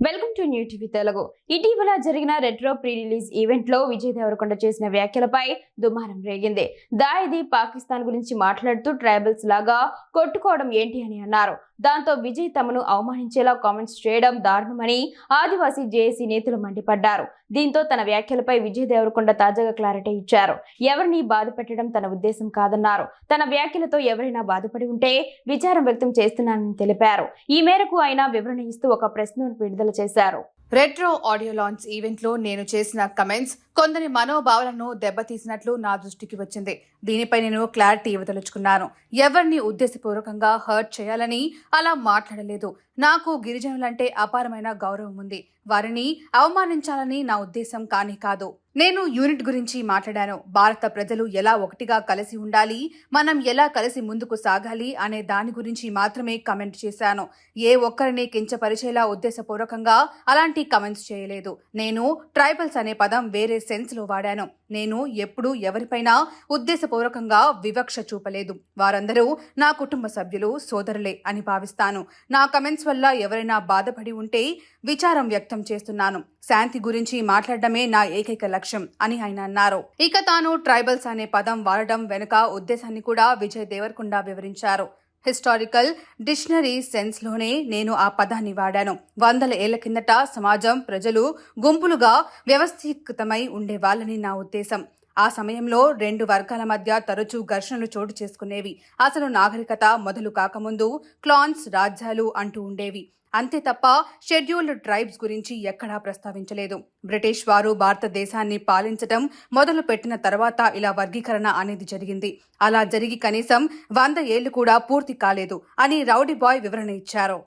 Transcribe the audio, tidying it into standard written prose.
Welcome to new TV Telugu. ఇటీవల జరిగిన retro pre release event లో విజయ్ దేవరకొండ చేసిన వ్యాఖ్యలపై దుమారం రేగింది. దాయిది పాకిస్తాన్ గురించి మాట్లాడుతూ ట్రైబల్స్ లాగా కొట్టుకోవడం ఏంటి అని అన్నారు. దాంతో విజయ్ తమను అవమానించేలా కామెంట్స్ చేయడం దారుణమని ఆదివాసీ జేఏసీ నేతలు మండిపడ్డారు. దీంతో తన వ్యాఖ్యలపై విజయ్ దేవరకొండ తాజాగా క్లారిటీ ఇచ్చారు. ఎవరిని బాధ పెట్టడం తన ఉద్దేశం కాదన్నారు. తన వ్యాఖ్యలతో ఎవరైనా బాధపడి ఉంటే విచారం వ్యక్తం చేస్తున్నానని తెలిపారు. ఈ మేరకు ఆయన వివరణ ఇస్తూ ఒక ప్రెస్ నోట్ విడుదల చేశారు. రెట్రో ఆడియో లాంచ్ ఈవెంట్ లో నేను చేసిన కమెంట్స్ కొందరి మనోభావాలను దెబ్బతీసినట్లు నా దృష్టికి వచ్చింది. దీనిపై నేను క్లారిటీ ఇవ్వదలుచుకున్నాను. ఎవరిని ఉద్దేశపూర్వకంగా హర్ట్ చేయాలని అలా మాట్లాడలేదు. నాకు గిరిజనులంటే అపారమైన గౌరవం ఉంది. వారిని అవమానించాలని నా ఉద్దేశం కాదు. నేను యూనిట్ గురించి మాట్లాడాను. భారత ప్రజలు ఎలా ఒకటిగా కలిసి ఉండాలి, మనం ఎలా కలిసి ముందుకు సాగాలి అనే దాని గురించి మాత్రమే కమెంట్ చేశాను. ఏ ఒక్కరిని కించపరిచేలా ఉద్దేశపూర్వకంగా అలాంటి కమెంట్స్ చేయలేదు. నేను ట్రైబల్స్ అనే పదం వేరే సెన్స్ లో వాడాను. నేను ఎప్పుడూ ఎవరిపైనా ఉద్దేశపూర్వకంగా వివక్ష చూపలేదు. వారందరూ నా కుటుంబ సభ్యులు, సోదరులే అని భావిస్తాను. నా కమెంట్స్ వల్ల ఎవరైనా బాధపడి ఉంటే విచారం వ్యక్తం చేస్తున్నాను. శాంతి గురించి మాట్లాడడమే నా ఏకైక లక్ష్యం అని ఆయన అన్నారు. ఇక తాను ట్రైబల్స్ అనే పదం వాడడం వెనుక ఉద్దేశాన్ని కూడా విజయ్ దేవరకొండ వివరించారు. హిస్టారికల్ డిక్షనరీ సెన్స్ లోనే నేను ఆ పదాన్ని వాడాను. 100 ఏళ్ల కిందట సమాజం, ప్రజలు గుంపులుగా వ్యవస్థీకృతమై ఉండేవాళ్ళని నా ఉద్దేశం. ఆ సమయంలో 2 వర్గాల మధ్య తరచూ ఘర్షణలు చోటు చేసుకునేవి. అసలు నాగరికత మొదలు కాకముందు క్లాన్స్, రాజ్యాలు అంటూ ఉండేవి. అంతే తప్ప షెడ్యూల్డ్ ట్రైబ్స్ గురించి ఎక్కడా ప్రస్తావించలేదు. బ్రిటిష్ వారు భారతదేశాన్ని పాలించడం మొదలు పెట్టిన తర్వాత ఇలా వర్గీకరణ అనేది జరిగింది. అలా జరిగి కనీసం 100 ఏళ్లు కూడా పూర్తి కాలేదు అని రౌడీ బాయ్ వివరణ ఇచ్చారు.